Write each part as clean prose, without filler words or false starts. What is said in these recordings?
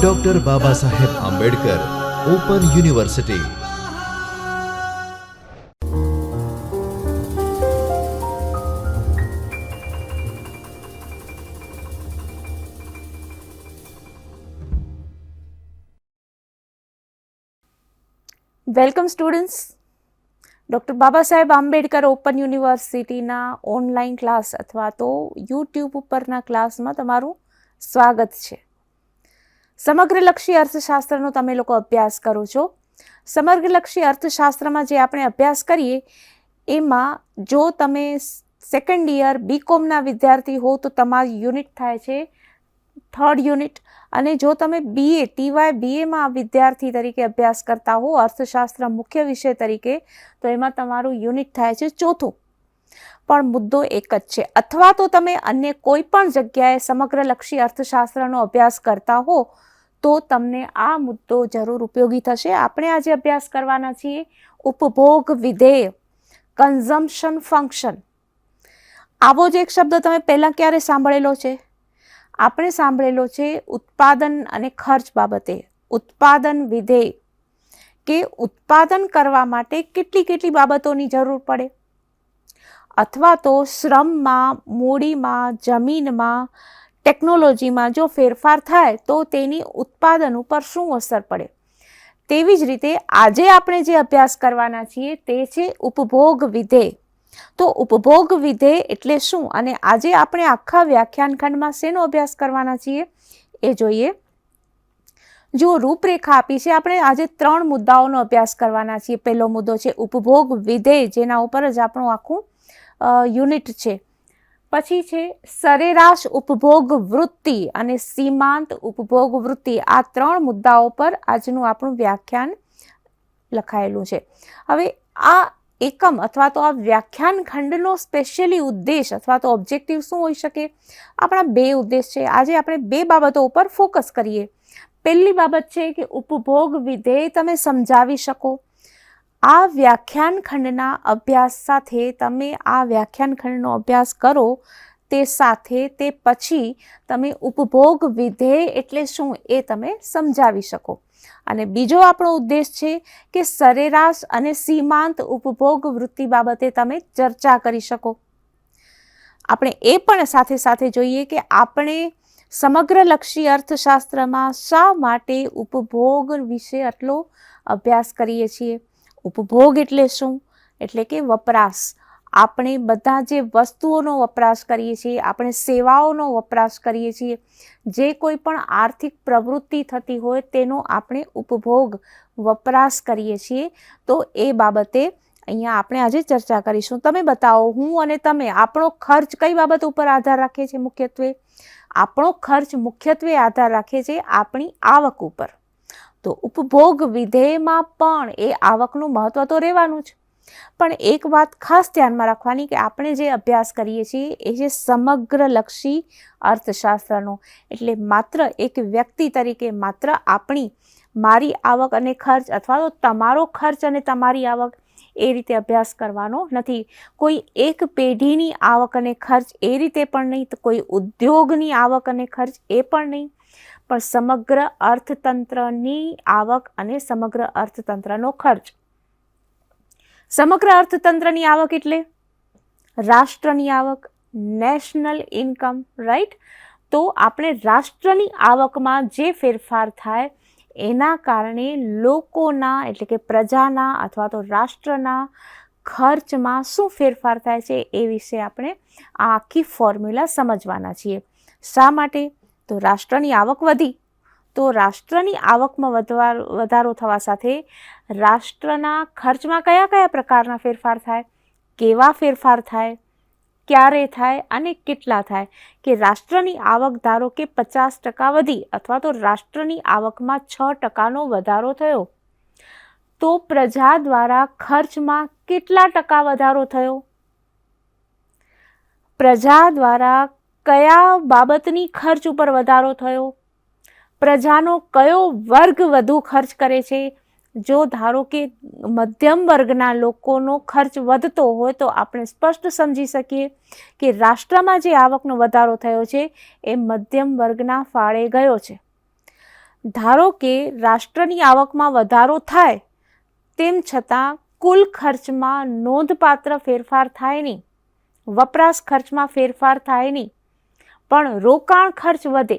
Doctor Baba Saheb Ambedkar open university. Welcome students. Doctor Baba Saheb Ambedkar open યુનિવર્સિટીના online class અથવા તો યુટ્યુબ ઉપરના ક્લાસમાં તમારું સ્વાગત છે. સમગ્રલક્ષી અર્થશાસ્ત્રનો તમે લોકો અભ્યાસ કરો છો. સમગ્રલક્ષી અર્થશાસ્ત્રમાં જે આપણે અભ્યાસ કરીએ એમાં જો તમે સેકન્ડ યર બીકોમના વિદ્યાર્થી હો તો તમારી યુનિટ થાય છે 3rd યુનિટ, અને જો તમે BA TY BAમાં વિદ્યાર્થી તરીકે અભ્યાસ કરતા હો અર્થશાસ્ત્ર મુખ્ય વિષય તરીકે, તો એમાં તમારું યુનિટ થાય છે 4થું. પણ મુદ્દો એક જ છે. અથવા તો તમે અન્ય કોઈ પણ જગ્યાએ સમગ્રલક્ષી અર્થશાસ્ત્રનો અભ્યાસ કરતા હો તો તમને આ મુદ્દો જરૂર ઉપયોગી થશે. આપણે આજે અભ્યાસ કરવાના છીએ ઉપભોગ વિધેય, કન્ઝમ્પશન ફંક્શન. આવો જ એક શબ્દ તમે પહેલાં ક્યારે સાંભળેલો છે? આપણે સાંભળેલો છે ઉત્પાદન અને ખર્ચ બાબતે. ઉત્પાદન વિધેય કે ઉત્પાદન કરવા માટે કેટલી બાબતોની જરૂર પડે, અથવા તો શ્રમમાં, મૂડીમાં, જમીનમાં, ટેકનોલોજીમાં જો ફેરફાર થાય તો તેની ઉત્પાદન ઉપર શું અસર પડે. તેવી જ રીતે આજે આપણે જે અભ્યાસ કરવાના છીએ તે છે ઉપભોગ વિધેય. તો ઉપભોગ વિધેય એટલે શું, અને આજે આપણે આખા વ્યાખ્યાન ખંડમાં શેનો અભ્યાસ કરવાના છીએ એ જોઈએ. જો રૂપરેખા આપી છે, આપણે આજે 3 મુદ્દાઓનો અભ્યાસ કરવાના છીએ. પહેલો મુદ્દો છે ઉપભોગ વિધેય, જેના ઉપર જ આપણું આખું યુનિટ છે. પછી છે સરેરાશ ઉપભોગ વૃત્તિ અને સીમાંત ઉપભોગ વૃત્તિ. આ 3 મુદ્દાઓ પર આજનું આપણું વ્યાખ્યાન લખાયેલું છે. હવે આ એકમ અથવા તો આ વ્યાખ્યાન ખંડનો સ્પેશિયલી ઉદ્દેશ અથવા તો ઓબ્જેક્ટિવ શું હોઈ શકે? આપણા 2 ઉદ્દેશ છે. આજે આપણે 2 બાબતો ઉપર ફોકસ કરીએ. પહેલી બાબત છે કે ઉપભોગ વિધેય તમે સમજાવી શકો. આ વ્યાખ્યાન ખંડના અભ્યાસ સાથે તમે આ વ્યાખ્યાન ખંડનો અભ્યાસ કરો તે સાથે તે પછી તમે ઉપભોગ વિધેય એટલે શું એ તમે સમજાવી શકો. અને બીજો આપણો ઉદ્દેશ છે કે સરેરાશ અને સીમાંત ઉપભોગ વૃત્તિ બાબતે તમે ચર્ચા કરી શકો. આપણે એ પણ સાથે સાથે જોઈએ કે આપણે સમગ્રલક્ષી અર્થશાસ્ત્રમાં શા માટે ઉપભોગ વિશે આટલો અભ્યાસ કરીએ છીએ. ઉપભોગ એટલે શું? એટલે કે વપરાશ. આપણે બધા જે વસ્તુઓનો વપરાશ કરીએ છીએ, આપણે સેવાઓનો વપરાશ કરીએ છીએ, જે કોઈ પણ આર્થિક પ્રવૃત્તિ થતી હોય તેનો આપણે ઉપભોગ વપરાશ કરીએ છીએ. તો એ બાબતે અહીંયા આપણે આજે ચર્ચા કરીશું. તમે બતાવો, હું અને તમે, આપણો ખર્ચ કઈ બાબત ઉપર આધાર રાખે છે? મુખ્યત્વે આપણો ખર્ચ મુખ્યત્વે આધાર રાખે છે આપણી આવક ઉપર. તો ઉપભોગ વિધેયમાં પણ એ આવકનું મહત્વ તો રહેવાનું જ. પણ એક વાત ખાસ ધ્યાનમાં રાખવાની કે આપણે જે અભ્યાસ કરીએ છીએ એ છે સમગ્રલક્ષી અર્થશાસ્ત્રનો. એટલે માત્ર એક વ્યક્તિ તરીકે માત્ર મારી આવક અને ખર્ચ અથવા તો તમારો ખર્ચ અને તમારી આવક એ રીતે અભ્યાસ કરવાનો નથી. કોઈ એક પેઢીની આવક અને ખર્ચ એ રીતે પણ નહીં, તો કોઈ ઉદ્યોગની આવક અને ખર્ચ એ પણ નહીં, પણ સમગ્ર અર્થતંત્રની આવક અને સમગ્ર અર્થતંત્રનો ખર્ચ. સમગ્ર અર્થતંત્રની આવક એટલે રાષ્ટ્રની આવક, નેશનલ ઇન્કમ, રાઈટ? તો આપણે રાષ્ટ્રની આવકમાં જે ફેરફાર થાય એના કારણે લોકોના એટલે કે પ્રજાના અથવા તો રાષ્ટ્રના ખર્ચમાં શું ફેરફાર થાય છે એ વિશે આપણે આ આખી ફોર્મ્યુલા સમજવાના છીએ. શા માટે? તો રાષ્ટ્રની આવક વધી તો રાષ્ટ્રની આવકમાં વધારો થવા સાથે રાષ્ટ્રના ખર્ચમાં કયા પ્રકારના ફેરફાર થાય, કેવા ફેરફાર થાય, ક્યારે થાય અને કેટલા થાય. કે રાષ્ટ્રની આવક ધારો કે 50% વધી અથવા તો રાષ્ટ્રની આવકમાં 6% વધારો થયો, તો પ્રજા દ્વારા ખર્ચમાં કેટલા ટકા વધારો થયો? પ્રજા દ્વારા કયા બાબતની ખર્ચ ઉપર વધારો થયો? પ્રજાનો કયો વર્ગ વધુ ખર્ચ કરે છે? જો ધારો કે મધ્યમ વર્ગના લોકોનો ખર્ચ વધતો હોય તો આપણે સ્પષ્ટ સમજી શકીએ કે રાષ્ટ્રમાં જે આવકનો વધારો થયો છે એ મધ્યમ વર્ગના ફાળે ગયો છે. ધારો કે રાષ્ટ્રની આવકમાં વધારો થાય તેમ છતાં કુલ ખર્ચમાં નોંધપાત્ર ફેરફાર થાય નહીં, વપરાશ ખર્ચમાં ફેરફાર થાય નહીં, પણ રોકાણ ખર્ચ વધે,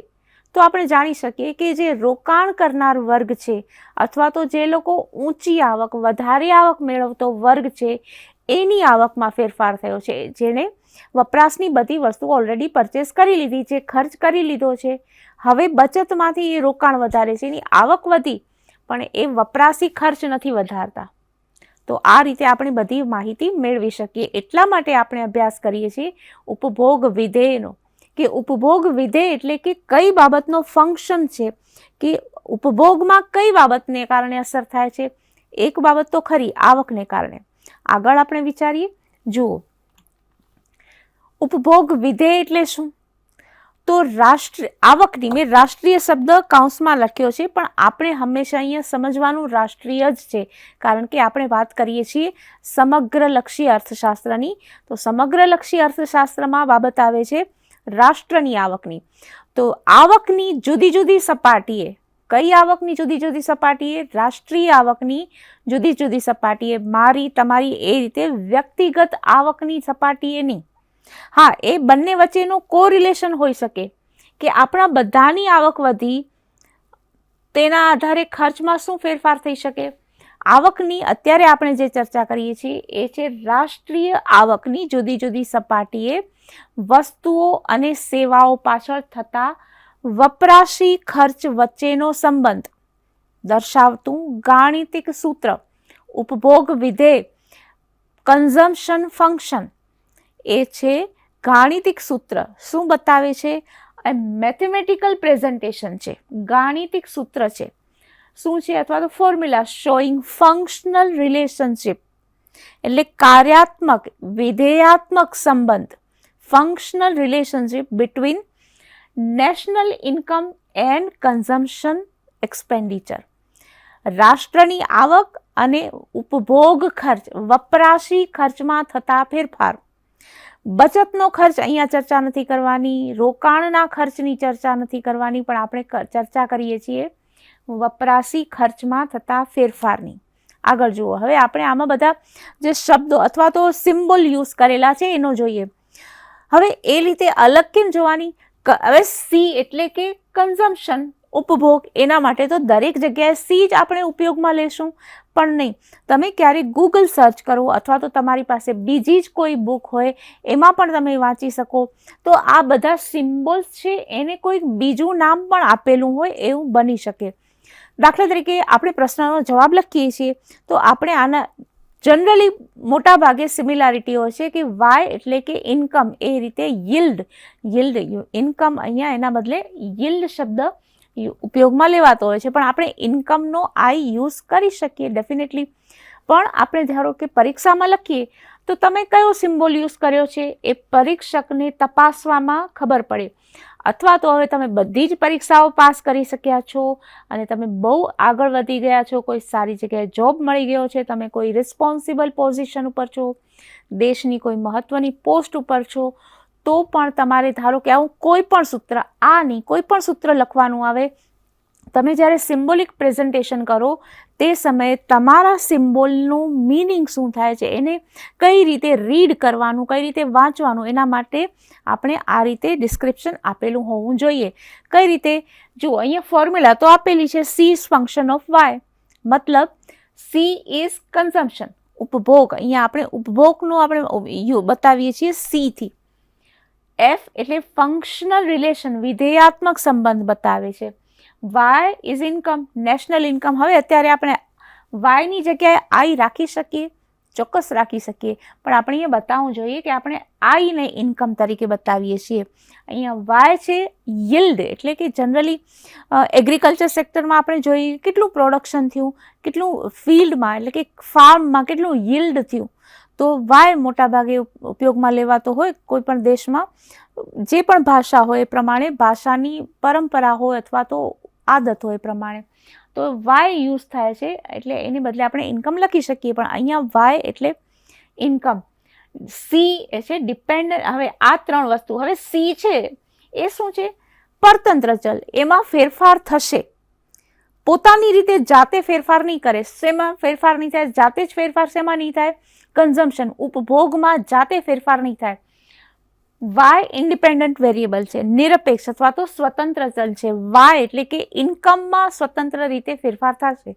તો આપણે જાણી શકીએ કે જે રોકાણ કરનાર વર્ગ છે અથવા તો જે લોકો ઊંચી આવક, વધારે આવક મેળવતો વર્ગ છે એની આવકમાં ફેરફાર થયો છે, જેણે વપરાશની બધી વસ્તુ ઓલરેડી પરચેસ કરી લીધી છે, ખર્ચ કરી લીધો છે, હવે બચતમાંથી એ રોકાણ વધારે છે, એની આવક વધી પણ એ વપરાશી ખર્ચ નથી વધારતા. તો આ રીતે આપણે બધી માહિતી મેળવી શકીએ. એટલા માટે આપણે અભ્યાસ કરીએ છીએ ઉપભોગ વિધેયનો, કે ઉપભોગ વિધેય એટલે કે કઈ બાબતનો ફંક્શન છે, કે ઉપભોગમાં કઈ બાબતને કારણે અસર થાય છે. એક બાબત તો ખરી આવકને કારણે. આગળ આપણે વિચારીએ. જુઓ, ઉપભોગ વિધેય એટલે શું? તો આવકની, મેં રાષ્ટ્રીય શબ્દ કૌંસમાં લખ્યો છે, પણ આપણે હંમેશા અહીંયા સમજવાનું રાષ્ટ્રીય જ છે, કારણ કે આપણે વાત કરીએ છીએ સમગ્રલક્ષી અર્થશાસ્ત્રની. તો સમગ્રલક્ષી અર્થશાસ્ત્રમાં બાબત આવે છે રાષ્ટ્રની આવકની. તો આવકની જુદી જુદી સપાટીએ, કઈ આવકની જુદી જુદી સપાટીએ? રાષ્ટ્રીય આવકની જુદી જુદી સપાટીએ, મારી તમારી એ રીતે વ્યક્તિગત આવકની સપાટીએ નહીં. હા, એ બંને વચ્ચેનો કોરિલેશન હોઈ શકે કે આપણા બધાની આવક વધી, તેના આધારે ખર્ચમાં શું ફેરફાર થઈ શકે. આવકની અત્યારે આપણે જે ચર્ચા કરીએ છીએ એ છે રાષ્ટ્રીય આવકની જુદી જુદી સપાટીએ વસ્તુઓ અને સેવાઓ પાછળ થતા વપરાશી ખર્ચ વચ્ચેનો સંબંધ દર્શાવતું ગાણિતિક સૂત્ર, ઉપભોગ વિધેય, કન્ઝમ્પશન ફંક્શન, એ છે ગાણિતિક સૂત્ર. શું બતાવે છે? એ મેથેમેટિકલ પ્રેઝન્ટેશન છે, ગાણિતિક સૂત્ર છે. શું છે? અથવા તો ફોર્મ્યુલા શોઈંગ ફંક્શનલ રિલેશનશિપ, એટલે કાર્યાત્મક વિધેયાત્મક સંબંધ, functional relationship between national income and consumption expenditure. રાષ્ટ્રની આવક અને ઉપભોગ ખર્ચ, વપરાશી ખર્ચમાં થતા ફેરફાર. બચતનો ખર્ચ અહીંયા ચર્ચા નથી કરવાની, રોકાણના ખર્ચની ચર્ચા નથી કરવાની, પણ આપણે ચર્ચા કરીએ છીએ વપરાશી ખર્ચમાં થતા ફેરફારની. આગળ જુઓ, હવે આપણે આમાં બધા જે શબ્દો અથવા તો સિમ્બોલ યુઝ કરેલા છે એનો જોઈએ. હવે એ રીતે અલગ કેમ જોવાની? હવે સી એટલે કે કન્ઝમ્પશન, ઉપભોગ, એના માટે તો દરેક જગ્યાએ સી જ આપણે ઉપયોગમાં લેશું, પણ નહીં. તમે ક્યારેક ગૂગલ સર્ચ કરો અથવા તો તમારી પાસે બીજી જ કોઈ બુક હોય એમાં પણ તમે વાંચી શકો, તો આ બધા સિમ્બોલ્સ છે એને કોઈ બીજું નામ પણ આપેલું હોય એવું બની શકે. દાખલા તરીકે આપણે પ્રશ્નનો જવાબ લખીએ છીએ તો આપણે આના જનરલી મોટા ભાગે સિમિલારિટી હોય છે કે વાય એટલે કે ઇન્કમ, એ રીતે yieldઇન્કમ, અહીંયા એના બદલે yield શબ્દ ઉપયોગમાં લેવાતો હોય છે, પણ આપણે ઇન્કમનો આઈ યુઝ કરી શકીએ ડેફિનેટલી. પણ આપણે ધારો કે પરીક્ષામાં લખીએ તો તમે કયો સિમ્બોલ યુઝ કર્યો છે એ પરીક્ષકને તપાસવામાં ખબર પડે. અથવા તો હવે તમે બધી જ પરીક્ષાઓ પાસ કરી શક્યા છો અને તમે બહુ આગળ વધી ગયા છો, કોઈ સારી જગ્યાએ જોબ મળી ગયો છે, તમે કોઈ રિસ્પોન્સિબલ પોઝિશન ઉપર છો, દેશની કોઈ મહત્વની પોસ્ટ ઉપર છો, તો પણ તમારે ધારો કે આવું કોઈ પણ સૂત્ર, આ નહીં કોઈ પણ સૂત્ર લખવાનું આવે, તમે જ્યારે સિમ્બોલિક પ્રેઝન્ટેશન કરો તે સમયે તમારા સિમ્બોલનું મિનિંગ શું થાય છે, એને કઈ રીતે રીડ કરવાનું, કઈ રીતે વાંચવાનું, એના માટે આપણે આ રીતે ડિસ્ક્રિપ્શન આપેલું હોવું જોઈએ. કઈ રીતે? જુઓ, અહીંયા ફોર્મ્યુલા તો આપેલી છે, C is function of Y, મતલબ સી ઇઝ કન્ઝમ્પશન, ઉપભોગ. અહીંયા આપણે ઉપભોગનું આપણે બતાવીએ છીએ સીથી. એફ એટલે ફંક્શનલ રિલેશન, વિધેયાત્મક સંબંધ બતાવે છે. Y is income, national income. હવે અત્યારે આપણે વાયની જગ્યાએ આઈ રાખી શકીએ, ચોક્કસ રાખી શકીએ, પણ આપણે અહીંયા બતાવવું જોઈએ કે આપણે આઈને ઇન્કમ તરીકે બતાવીએ છીએ. અહીંયા વાય છે yield, એટલે કે જનરલી એગ્રીકલ્ચર સેક્ટરમાં આપણે જોઈએ કેટલું પ્રોડક્શન થયું, કેટલું ફિલ્ડમાં એટલે કે ફાર્મમાં કેટલું yield થયું, તો વાય મોટાભાગે ઉપયોગમાં લેવાતો હોય કોઈ પણ દેશમાં. જે પણ ભાષા હોય એ પ્રમાણે, ભાષાની પરંપરા હોય અથવા તો આદત હોય પ્રમાણે, તો વાય યુઝ થાય છે, એટલે એને બદલે આપણે ઇન્કમ લખી શકીએ, પણ અહીંયા વાય એટલે ઇન્કમ. સી એ છે ડિપેન્ડન્ટ. હવે આ ત્રણ વસ્તુ, હવે સી છે એ શું છે? પરતંત્ર ચલ, એમાં ફેરફાર થશે. પોતાની રીતે જાતે ફેરફાર નહીં કરે. શેમાં ફેરફાર નહીં થાય? જાતે જ ફેરફાર શેમાં નહીં થાય? કન્ઝમ્પશન, ઉપભોગમાં જાતે ફેરફાર નહીં થાય. વાય ઇન્ડિપેન્ડન્ટ વેરિયેબલ છે, નિરપેક્ષ અથવા તો સ્વતંત્ર ચલ છે. વાય એટલે કે ઇન્કમમાં સ્વતંત્ર રીતે ફેરફાર થશે.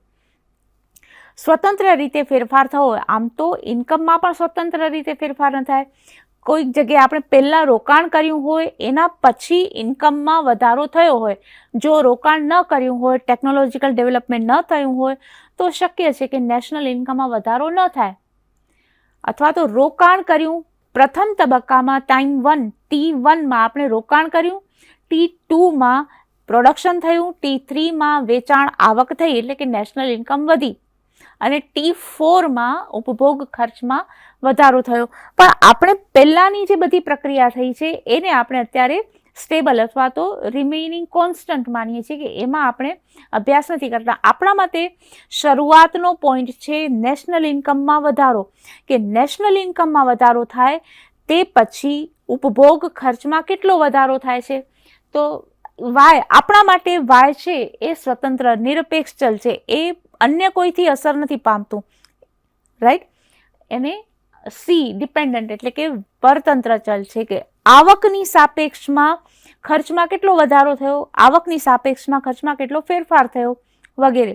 સ્વતંત્ર રીતે ફેરફાર થવો હોય, આમ તો ઇન્કમમાં પણ સ્વતંત્ર રીતે ફેરફાર ન થાય. કોઈક જગ્યાએ આપણે પહેલાં રોકાણ કર્યું હોય, એના પછી ઇન્કમમાં વધારો થયો હોય. જો રોકાણ ન કર્યું હોય, ટેકનોલોજીકલ ડેવલપમેન્ટ ન થયું હોય, તો શક્ય છે કે નેશનલ ઇન્કમમાં વધારો ન થાય. અથવા તો રોકાણ કર્યું, પ્રથમ તબક્કામાં ટાઈમ 1 T1માં આપણે રોકાણ કર્યું, T2માં પ્રોડક્શન થયું, T3માં વેચાણ આવક થઈ એટલે કે નેશનલ ઇન્કમ વધી, અને T4માં ઉપભોગ ખર્ચમાં વધારો થયો. પણ આપણે પહેલાંની જે બધી પ્રક્રિયા થઈ છે એને આપણે અત્યારે સ્ટેબલ અથવા તો રિમેઇનિંગ કોન્સ્ટન્ટ માનીએ છીએ કે એમાં આપણે અભ્યાસ નથી કરતા. આપણા માટે શરૂઆતનો પોઈન્ટ છે નેશનલ ઇન્કમમાં વધારો, કે નેશનલ ઇન્કમમાં વધારો થાય તે પછી ઉપભોગ ખર્ચમાં કેટલો વધારો થાય છે. તો વાય, આપણા માટે વાય છે એ સ્વતંત્ર નિરપેક્ષ ચલ છે, એ અન્ય કોઈથી અસર નથી પામતું, રાઈટ. એને સી ડિપેન્ડન્ટ એટલે કે પરતંત્ર ચલ છે, કે આવકની સાપેક્ષમાં ખર્ચમાં કેટલો વધારો થયો, આવકની સાપેક્ષમાં ખર્ચમાં કેટલો ફેરફાર થયો વગેરે.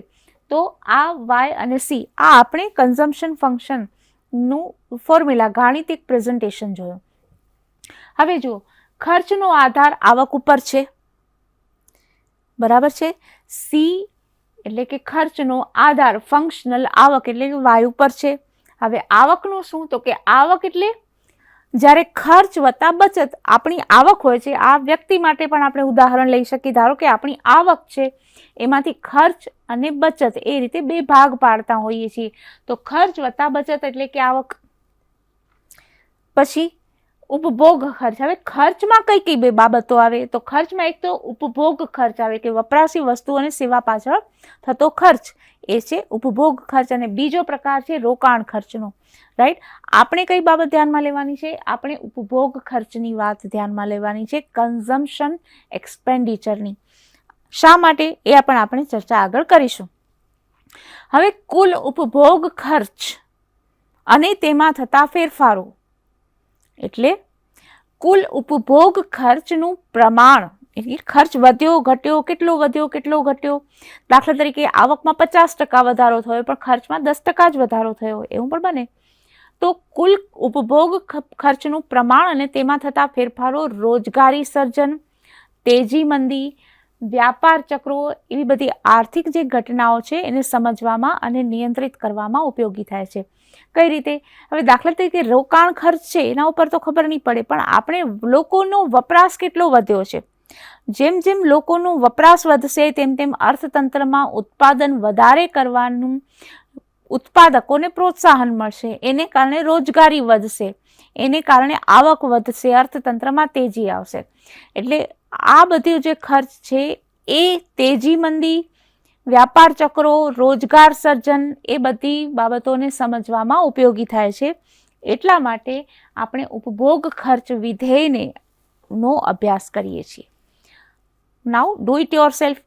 તો આ વાય અને સી, આ આપણે કન્ઝમ્પશન ફંક્શનનું ફોર્મ્યુલા ગાણિતિક પ્રેઝન્ટેશન જોયું. હવે જુઓ, ખર્ચનો આધાર આવક ઉપર છે, બરાબર છે. સી એટલે કે ખર્ચનો આધાર ફંક્શનલ આવક એટલે કે વાય ઉપર છે. હવે આવકનું શું? તો કે આવક એટલે જ્યારે ખર્ચ વત્તા બચત. આપણી આવક હોય છે, આ વ્યક્તિ માટે પણ આપણે ઉદાહરણ લઈ શકીએ. ધારો કે આપણી આવક છે, એમાંથી ખર્ચ અને બચત એ રીતે બે ભાગ પાડતા હોઈએ છીએ. તો ખર્ચ વત્તા બચત એટલે કે આવક. પછી ઉપભોગ ખર્ચ. હવે ખર્ચમાં કઈ કઈ બે બાબતો આવે? તો ખર્ચમાં એક તો ઉપભોગ ખર્ચ આવે, કે વપરાશી વસ્તુ અને સેવા પાછળ થતો ખર્ચ, એ છે ઉપભોગ ખર્ચ. અને બીજો પ્રકાર છે રોકાણ ખર્ચનો, રાઈટ. આપણે કઈ બાબત ધ્યાનમાં લેવાની છે? આપણે ઉપભોગ ખર્ચની વાત ધ્યાનમાં લેવાની છે, કન્ઝમ્પશન એક્સપેન્ડિચરની. શા માટે એ પણ આપણે ચર્ચા આગળ કરીશું. હવે કુલ ઉપભોગ ખર્ચ અને તેમાં થતા ફેરફારો એટલે કુલ ઉપભોગ ખર્ચનું પ્રમાણ, એટલે ખર્ચ વધ્યો ઘટ્યો, કેટલો વધ્યો કેટલો ઘટ્યો. દાખલા તરીકે આવકમાં 50% વધારો થયો પણ ખર્ચમાં 10% જ વધારો થયો, એવું પણ બને. તો કુલ ઉપભોગ ખર્ચનું પ્રમાણ અને તેમાં થતા ફેરફારો રોજગારી સર્જન, તેજી મંદી, વ્યાપાર ચક્રો, એવી બધી આર્થિક જે ઘટનાઓ છે એને સમજવામાં અને નિયંત્રિત કરવામાં ઉપયોગી થાય છે. કઈ રીતે? હવે દાખલા તરીકે રોકાણ ખર્ચ છે, એના ઉપર તો ખબર નહીં પડે, પણ આપણે લોકોનો વપરાશ કેટલો વધ્યો છે. જેમ જેમ લોકોનો વપરાશ વધશે તેમ તેમ અર્થતંત્રમાં ઉત્પાદન વધારે કરવાનું ઉત્પાદકોને પ્રોત્સાહન મળશે, એને કારણે રોજગારી વધશે, એને કારણે આવક વધશે, અર્થતંત્રમાં તેજી આવશે. એટલે આ બધું જે ખર્ચ છે એ તેજી મંદી, વ્યાપાર ચક્રો, રોજગાર સર્જન, એ બધી બાબતોને સમજવામાં ઉપયોગી થાય છે. એટલા માટે આપણે ઉપભોગ ખર્ચ વિધેયને નો અભ્યાસ કરીએ છીએ. Now do it yourself.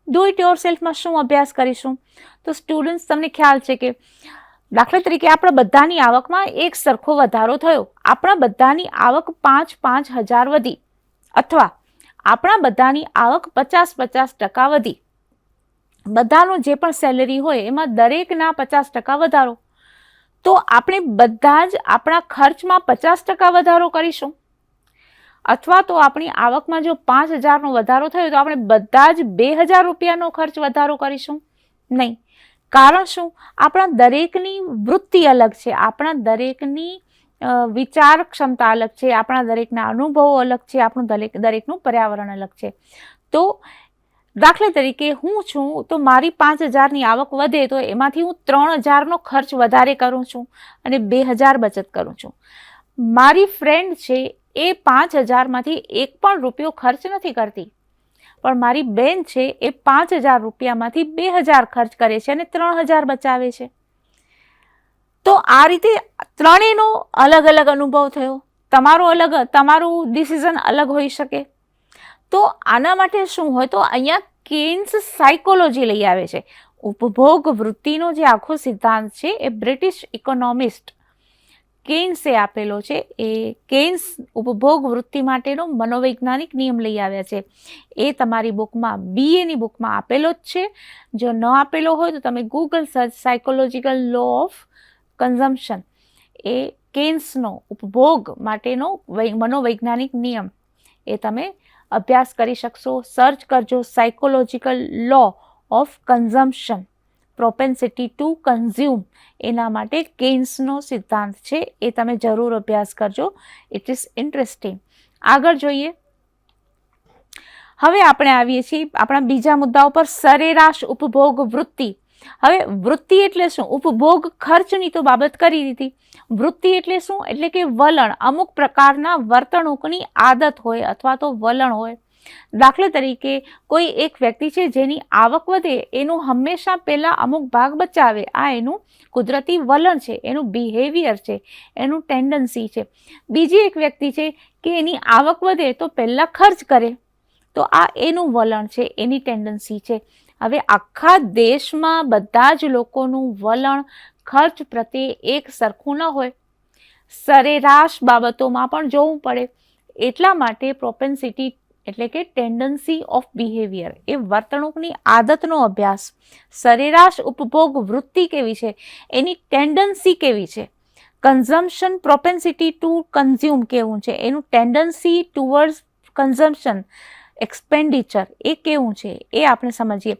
Do it યોર સેલ્ફમાં શું અભ્યાસ કરીશું? તો સ્ટુડન્ટ્સ, તમને ખ્યાલ છે કે દાખલા તરીકે આપણા બધાની આવકમાં એક સરખો વધારો થયો. આપણા બધાની આવક 5,000 વધી, અથવા આપણા બધાની આવક 50% વધી. બધાનો જે પણ સેલરી હોય એમાં દરેકના 50% વધારો. તો આપણે બધા જ આપણા ખર્ચમાં 50% વધારો કરીશું, અથવા તો આપણી આવકમાં જો 5,000નો વધારો થયો તો આપણે બધા જ 2,000 રૂપિયાનો ખર્ચ વધારો કરીશું? નહીં. કારણ શું? આપણા દરેકની વૃત્તિ અલગ છે, આપણા દરેકની વિચાર ક્ષમતા અલગ છે, આપણા દરેકના અનુભવો અલગ છે, આપણું દરેકનું પર્યાવરણ અલગ છે. તો દાખલા તરીકે હું છું, તો મારી 5,000ની આવક વધે તો એમાંથી હું 3,000નો ખર્ચ વધારે કરું છું અને 2,000 બચત કરું છું. મારી ફ્રેન્ડ છે એ 5,000માંથી એક પણ રૂપિયો ખર્ચ નથી કરતી, પણ મારી બેન છે એ 5,000 રૂપિયામાંથી 2,000 ખર્ચ કરે છે અને 3,000 બચાવે છે. તો આ રીતે ત્રણેયનો અલગ અલગ અનુભવ થયો. તમારું ડિસિઝન અલગ હોઈ શકે. તો આના માટે શું હોય, તો અહીંયા કેન્સ સાયકોલોજી લઈ આવે છે. ઉપભોગ વૃત્તિનો જે આખો સિદ્ધાંત છે એ બ્રિટિશ ઇકોનોમિસ્ટ કેન્સે આપેલો છે. એ કેન્સ ઉપભોગ વૃત્તિ માટેનો મનોવૈજ્ઞાનિક નિયમ લઈ આવ્યા છે. એ તમારી બુકમાં, BAની બુકમાં આપેલો જ છે. જો ન આપેલો હોય તો તમે Google search psychological law of consumption, એ કેન્સનો ઉપભોગ માટેનો મનોવૈજ્ઞાનિક નિયમ, એ તમે અભ્યાસ કરી શકશો. સર્ચ કરજો psychological law of consumption, propensity to consume, એના માટે કેન્સનો સિદ્ધાંત છે, એ તમે જરૂર અભ્યાસ કરજો. It is interesting. આગળ જોઈએ. હવે આપણે આવીએ છીએ આપણા બીજા મુદ્દા ઉપર, સરેરાશ ઉપભોગ વૃત્તિ. હવે વૃત્તિ એટલે શું? ઉપભોગ ખર્ચની તો બાબત કરી દીધી. વૃત્તિ એટલે શું? એટલે કે વલણ, અમુક પ્રકારના વર્તણૂકની આદત હોય અથવા તો વલણ હોય. દાખલા તરીકે કોઈ એક વ્યક્તિ છે જેની આવક વધે, એનું હંમેશા પહેલાં અમુક ભાગ બચાવે. આ એનું કુદરતી વલણ છે, એનું બિહેવિયર છે, એનું ટેન્ડન્સી છે. બીજી એક વ્યક્તિ છે કે એની આવક વધે તો પહેલાં ખર્ચ કરે, તો આ એનું વલણ છે, એની ટેન્ડન્સી છે. હવે આખા દેશમાં બધા જ લોકોનું વલણ ખર્ચ પ્રત્યે એક સરખું ન હોય, સરેરાશ બાબતોમાં પણ જોવું પડે. એટલા માટે પ્રોપેન્સિટી એટલે કે ટેન્ડન્સી ઓફ બિહેવિયર, એ વર્તણૂકની આદતનો અભ્યાસ. સરેરાશ ઉપભોગ વૃત્તિ કેવી છે, એની ટેન્ડન્સી કેવી છે, કન્ઝમ્પશન પ્રોપેન્સિટી ટુ કન્ઝ્યુમ કેવું છે, એનું ટેન્ડન્સી ટુવર્ડ્સ કન્ઝમ્પશન એક્સપેન્ડિચર એ કેવું છે, એ આપણે સમજીએ.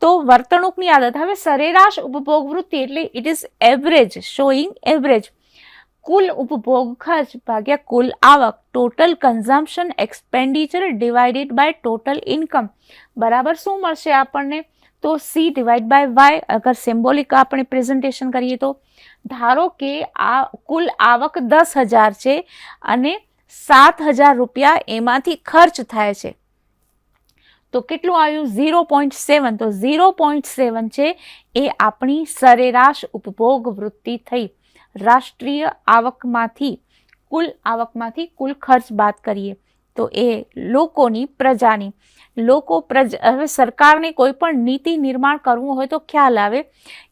તો વર્તણૂકની આદત. હવે સરેરાશ ઉપભોગ વૃત્તિ એટલે it is average, showing average. કુલ ઉપભોગ ખર્ચ ભાગ્યા કુલ આવક, total consumption expenditure divided by total income, બરાબર શું મળશે આપણને? તો C ડિવાઇડ બાય Y. અગર સિમ્બોલિક આપણે પ્રેઝન્ટેશન કરીએ તો ધારો કે આ કુલ આવક 10,000 છે અને 7,000 રૂપિયા એમાંથી ખર્ચ થાય છે, તો કેટલું આવ્યું? 0.7. તો 0.7 છે એ આપણી સરેરાશ ઉપભોગ વૃત્તિ થઈ. રાષ્ટ્રીય આવકમાંથી, કુલ આવકમાંથી કુલ ખર્ચ બાદ કરીએ તો એ લોકોની, પ્રજાની, હવે સરકારને કોઈ પણ નીતિ નિર્માણ કરવું હોય તો ખ્યાલ આવે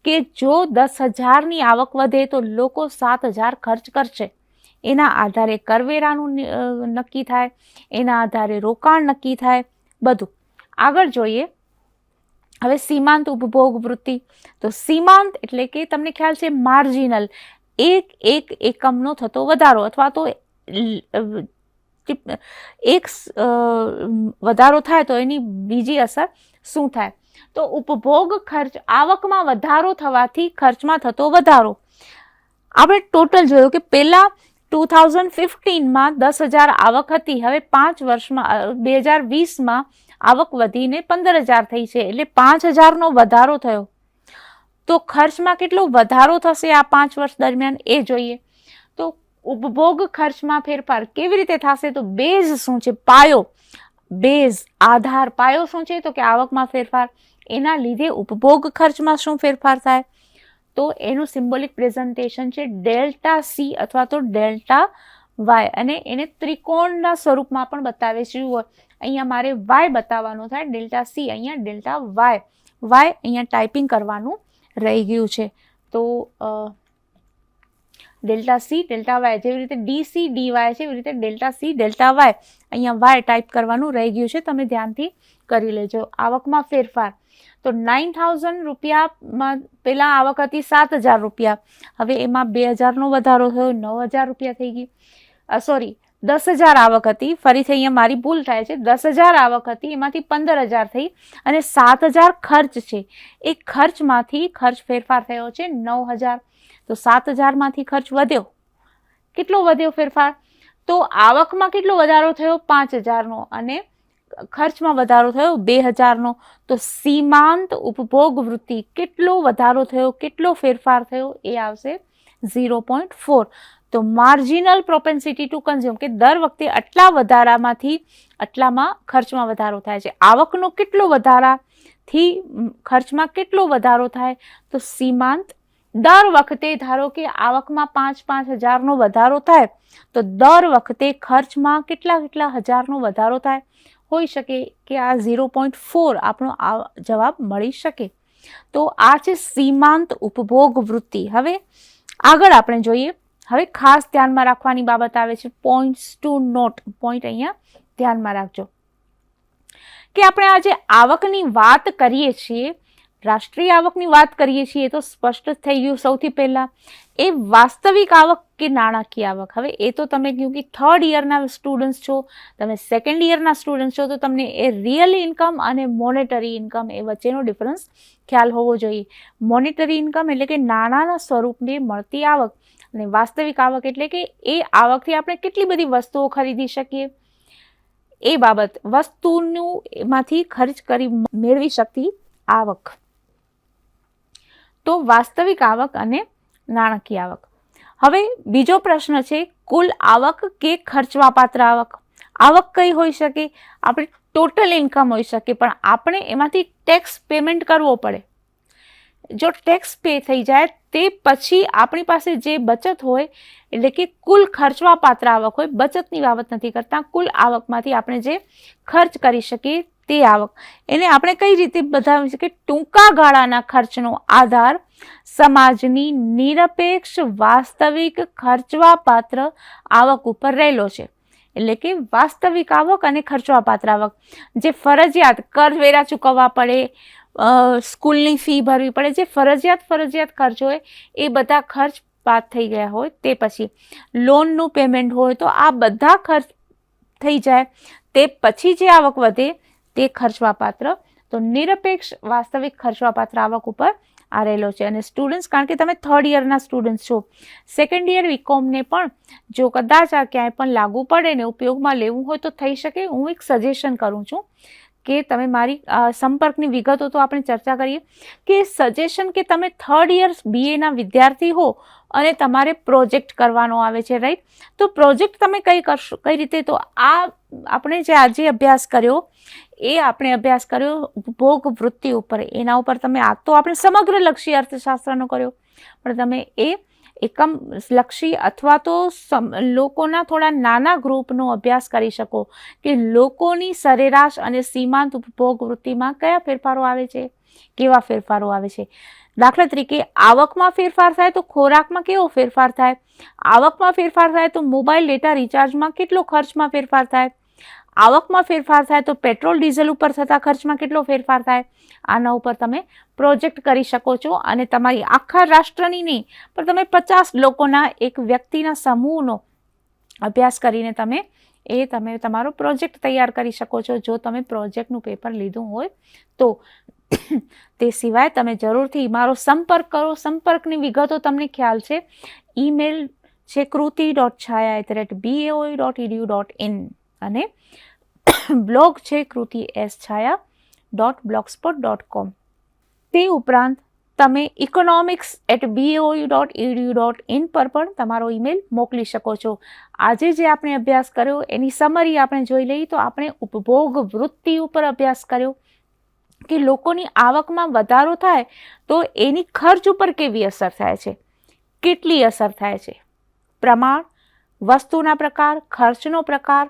કે જો 10,000ની આવક વધે તો લોકો 7,000 ખર્ચ કરશે. એના આધારે કરવેરાનું નક્કી થાય, એના આધારે રોકાણ નક્કી થાય, બધું. આગળ જોઈએ. હવે સીમાંત ઉપભોગ વૃત્તિ. તો સીમાંત એટલે કે તમને ખ્યાલ છે માર્જિનલ, એક એકમનો થતો વધારો અથવા તો એક વધારો થાય તો એની બીજી અસર શું થાય? તો ઉપભોગ ખર્ચ, આવકમાં વધારો થવાથી ખર્ચમાં થતો વધારો. આપણે ટોટલ જોયું કે પહેલા 2015માં 10,000 આવક હતી, હવે 5 વર્ષમાં 2020માં આવક વધીને 15,000 થઈ છે, એટલે 5,000નો વધારો થયો. તો ખર્ચમાં કેટલો વધારો થશે આ 5 વર્ષ દરમિયાન એ જોઈએ. તો ઉપભોગ ખર્ચમાં ફેરફાર કેવી રીતે થશે? તો બેઝ શું છે? પાયો, બેઝ, આધાર. પાયો શું છે? તો કે આવકમાં ફેરફાર. એના લીધે ઉપભોગ ખર્ચમાં શું ફેરફાર થાય? તો એનું સિમ્બોલિક પ્રેઝન્ટેશન છે ડેલ્ટા C અથવા તો ડેલ્ટા Y, અને એને ત્રિકોણના સ્વરૂપમાં પણ બતાવે છે. અહીંયા મારે Y બતાવવાનું થાય, ડેલ્ટા C, અહીંયા ડેલ્ટા Y. Y અહીંયા ટાઈપિંગ કરવાનું રહી ગયું છે. તો ડેલ્ટા C ડેલ્ટા Y, જેવી રીતે DC DY છે એવી રીતે ડેલ્ટા C ડેલ્ટા Y, અહીંયા Y ટાઈપ કરવાનું રહી ગયું છે, તમે ધ્યાનથી કરી લેજો. આવકમાં ફેરફાર. તો 9,000 રૂપિયામાં પહેલાં આવક હતી 7,000 રૂપિયા, હવે એમાં 2,000નો વધારો થયો, 9,000 રૂપિયા થઈ ગઈ. સોરી, 10,000 આવક હતી, ફરીથી અહીંયા મારી ભૂલ થાય છે, 10,000 આવક હતી એમાંથી 15,000 થઈ અને 7,000 ખર્ચ છે. એ ખર્ચમાંથી ખર્ચ ફેરફાર થયો છે 9,000. તો 7,000માંથી ખર્ચ વધ્યો, કેટલો વધ્યો ફેરફાર? તો આવકમાં કેટલો વધારો થયો? 5,000નો, અને ખર્ચમાં વધારો થયો 2,000નો. તો સીમાંત ઉપભોગ વૃત્તિ કેટલો વધારો થયો, કેટલો ફેરફાર થયો? એ આવશે 0.4. તો માર્જિનલ પ્રોપેન્સિટી ટુ કન્ઝ્યુમ, કે દર વખતે આટલા વધારામાંથી આટલામાં ખર્ચમાં વધારો થાય છે. આવકનો કેટલો વધારાથી ખર્ચમાં કેટલો વધારો થાય? તો સીમાંત. દર વખતે ધારો કે આવકમાં 5,000નો વધારો થાય તો દર વખતે ખર્ચમાં કેટલા હજારનો વધારો થાય? હોઈ શકે કે આ 0.4 આપણો જવાબ મળી શકે. તો આ છે સીમાંત ઉપભોગ વૃત્તિ. હવે આગળ આપણે જોઈએ. હવે ખાસ ધ્યાનમાં રાખવાની બાબત આવે છે પોઈન્ટ્સ ટુ નોટ. પોઈન્ટ અહીંયા ધ્યાનમાં રાખજો કે આપણે આજે આવકની વાત કરીએ છીએ, રાષ્ટ્રીય આવકની વાત કરીએ છીએ, તો સ્પષ્ટ થઈ ગયું સૌથી પહેલા એ વાસ્તવિક આવક કે નાણાકીય આવક. હવે એ તો તમે કહ્યું કે 3rd યરના સ્ટુડન્ટ્સ છો, તમે 2nd યરના સ્ટુડન્ટ છો, તો તમને એ રિયલ ઇન્કમ અને મોનેટરી ઇન્કમ એ વચ્ચેનો ડિફરન્સ ખ્યાલ હોવો જોઈએ. મોનેટરી ઇન્કમ એટલે કે નાણાંના સ્વરૂપે મળતી આવક, અને વાસ્તવિક આવક એટલે કે એ આવકથી આપણે કેટલી બધી વસ્તુઓ ખરીદી શકીએ એ બાબત, વસ્તુનું એમાંથી ખર્ચ કરી મેળવી શકતી આવક. તો વાસ્તવિક આવક અને નાણાકીય આવક. હવે બીજો પ્રશ્ન છે કુલ આવક કે ખર્ચવાપાત્ર આવક. આવક કઈ હોઈ શકે? આપણે ટોટલ ઇન્કમ હોઈ શકે, પણ આપણે એમાંથી ટેક્સ પેમેન્ટ કરવો પડે. જો ટેક્સ પે થઈ જાય તે પછી આપણી પાસે જે બચત હોય, એટલે કે કુલ ખર્ચવાપાત્ર આવક હોય, બચતની બાબત નથી કરતા, કુલ આવકમાંથી આપણે જે ખર્ચ કરી શકીએ તે આવક, એને આપણે કઈ રીતે બતાવી શકીએ? ટૂંકા ગાળાના ખર્ચનો આધાર સમાજની નિરપેક્ષ વાસ્તવિક ખર્ચવાપાત્ર આવક ઉપર રહેલો છે. એટલે કે વાસ્તવિક આવક અને ખર્ચવાપાત્ર આવક, જે ફરજિયાત કરવેરા ચૂકવવા પડે, સ્કૂલની ફી ભરવી પડે, જે ફરજિયાત ખર્ચ હોય એ બધા ખર્ચ બાદ થઈ ગયા હોય, તે પછી લોનનું પેમેન્ટ હોય, તો આ બધા ખર્ચ થઈ જાય તે પછી જે આવક વધે તે ખર્ચવાપાત્ર. તો નિરપેક્ષ વાસ્તવિક ખર્ચવાપાત્ર આવક ઉપર આ રહેલો છે. અને સ્ટુડન્ટ્સ, કારણ કે તમે 3rd યરના સ્ટુડન્ટ્સ છો, 2nd યર બીકોમને પણ જો કદાચ આ ક્યાંય પણ લાગુ પડે ને ઉપયોગમાં લેવું હોય તો થઈ શકે. હું એક સજેશન કરું છું કે તમે મારી સંપર્કની વિગતો તો આપણે ચર્ચા કરીએ, કે સજેશન કે તમે 3rd યર BAના વિદ્યાર્થી હો અને તમારે પ્રોજેક્ટ કરવાનો આવે છે, રાઈટ? તો પ્રોજેક્ટ તમે કઈ કરશો, કઈ રીતે? તો આ આપણે જે આજે અભ્યાસ કર્યો આપણે અભ્યાસ કર્યો ઉપભોગ વૃત્તિ ઉપર, એના ઉપર તમે આ તો આપણે સમગ્ર લક્ષી અર્થશાસ્ત્રનો કર્યો, પણ તમે એ એકમ લક્ષી અથવા તો લોકોના થોડા નાના ગ્રુપનો અભ્યાસ કરી શકો કે લોકોની સરેરાશ અને સીમાંત ઉપભોગ વૃત્તિમાં કયા ફેરફારો આવે છે, કેવા ફેરફારો આવે છે. દાખલા તરીકે આવકમાં ફેરફાર થાય તો ખોરાકમાં કેવો ફેરફાર થાય, આવકમાં ફેરફાર થાય તો મોબાઈલ ડેટા રિચાર્જમાં કેટલો ખર્ચમાં ફેરફાર થાય, આવકમાં ફેરફાર થાય તો પેટ્રોલ ડીઝલ ઉપર થતા ખર્ચમાં કેટલો ફેરફાર થાય. આના ઉપર તમે પ્રોજેક્ટ કરી શકો છો, અને તમારી આખા રાષ્ટ્રની નહીં, પણ તમે 50 લોકોના એક વ્યક્તિના સમૂહનો અભ્યાસ કરીને તમે તમારો પ્રોજેક્ટ તૈયાર કરી શકો છો, જો તમે પ્રોજેક્ટનું પેપર લીધું હોય તો. તે સિવાય તમે જરૂરથી મારો સંપર્ક કરો. સંપર્કની વિગતો તમને ખ્યાલ છે, ઈમેલ છે kruti.chhaya@baoi.edu.in અને બ્લોગ છે krutischaya.blogspot.com. તે ઉપરાંત તમે economics@baoi.edu.in પર પણ તમારો ઈમેલ મોકલી શકો છો. આજે જે આપણે અભ્યાસ કર્યો એની સમરી આપણે જોઈ લઈએ તો આપણે ઉપભોગ વૃત્તિ ઉપર અભ્યાસ કર્યો કે લોકોની આવકમાં વધારો થાય તો એની ખર્ચ ઉપર કેવી અસર થાય છે, કેટલી અસર થાય છે, પ્રમાણ, વસ્તુના પ્રકાર, ખર્ચનો પ્રકાર,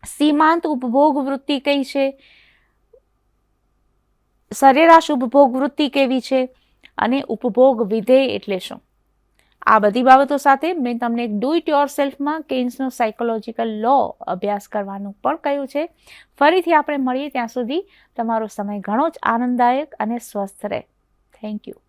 સીમાંત ઉપભોગ વૃત્તિ કઈ છે, સરેરાશ ઉપભોગ વૃત્તિ કેવી છે, અને ઉપભોગ વિધેય એટલે શું. આ બધી બાબતો સાથે મેં તમને ડુ ઇટ યોર સેલ્ફમાં કેન્સનો સાયકોલોજીકલ લો અભ્યાસ કરવાનું પણ કહ્યું છે. ફરીથી આપણે મળીએ, ત્યાં સુધી તમારો સમય ઘણો જ આનંદદાયક અને સ્વસ્થ રહે. Thank you.